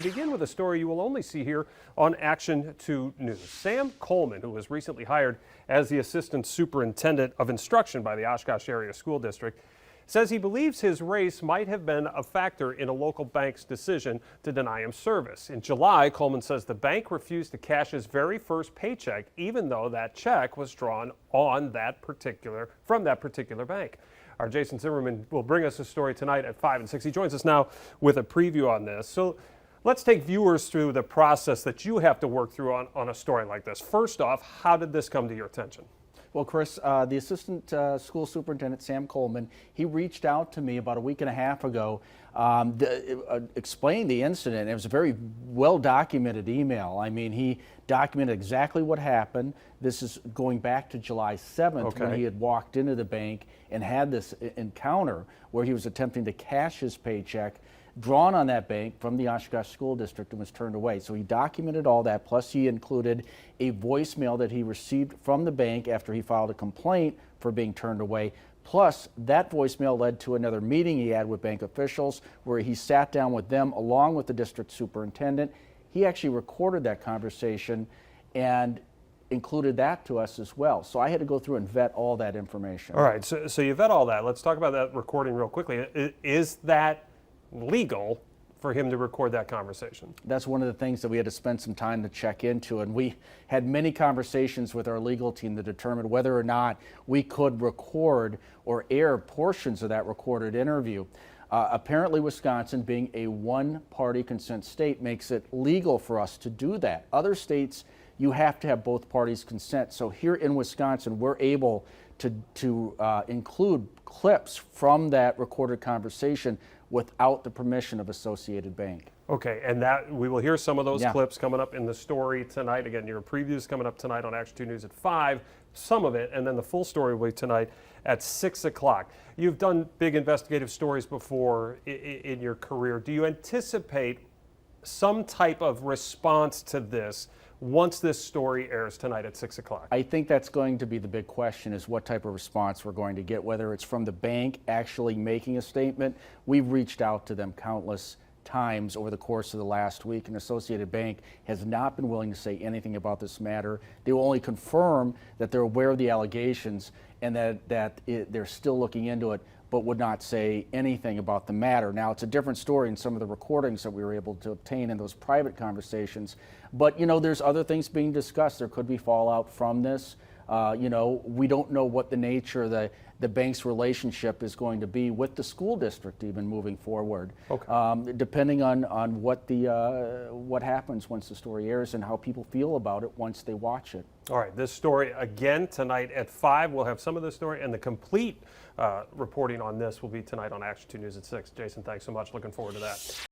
Begin with a story you will only see here on Action 2 News. Sam Coleman, who was recently hired as the Assistant Superintendent of Instruction by the Oshkosh Area School District, says he believes his race might have been a factor in a local bank's decision to deny him service. In July, Coleman says the bank refused to cash his very first paycheck, even though that check was drawn from that particular bank. Our Jason Zimmerman will bring us a story tonight at 5 and 6. He joins us now with a preview on this. So let's take viewers through the process that you have to work through on a story like this. First off, how did this come to your attention? Well, Chris, the Assistant School Superintendent, Sam Coleman, he reached out to me about a week and a half ago, explained the incident. It was a very well-documented email. I mean, he documented exactly what happened. This is going back to July 7th when he had walked into the bank and had this encounter where he was attempting to cash his paycheck drawn on that bank from the Oshkosh School District and was turned away. So he documented all that, plus he included a voicemail that he received from the bank after he filed a complaint for being turned away. Plus, that voicemail led to another meeting he had with bank officials where he sat down with them along with the district superintendent. He actually recorded that conversation and included that to us as well. So I had to go through and vet all that information. All right, so you vet all that. Let's talk about that recording real quickly. Is that legal for him to record that conversation? That's one of the things that we had to spend some time to check into, and we had many conversations with our legal team to determine whether or not we could record or air portions of that recorded interview. Apparently Wisconsin, being a one-party consent state, makes it legal for us to do that. Other states, you have to have both parties consent. So here in Wisconsin, we're able to include clips from that recorded conversation without the permission of Associated Bank. Okay, and that we will hear some of those clips coming up in the story tonight. Again, your preview is coming up tonight on Action 2 News at 5, some of it, and then the full story will be tonight at 6 o'clock. You've done big investigative stories before in your career. Do you anticipate some type of response to this once this story airs tonight at 6 o'clock? I think that's going to be the big question, is what type of response we're going to get, whether it's from the bank actually making a statement. We've reached out to them countless times over the course of the last week, and Associated Bank has not been willing to say anything about this matter. They will only confirm that they're aware of the allegations and that they're still looking into it, but would not say anything about the matter. Now, it's a different story in some of the recordings that we were able to obtain in those private conversations. But, you know, there's other things being discussed. There could be fallout from this. You know, we don't know what the nature of the bank's relationship is going to be with the school district even moving forward. Okay. Depending on what happens once the story airs and how people feel about it once they watch it. All right, this story again tonight at 5. We'll have some of the story, and the complete reporting on this will be tonight on Action 2 News at 6. Jason, thanks so much. Looking forward to that.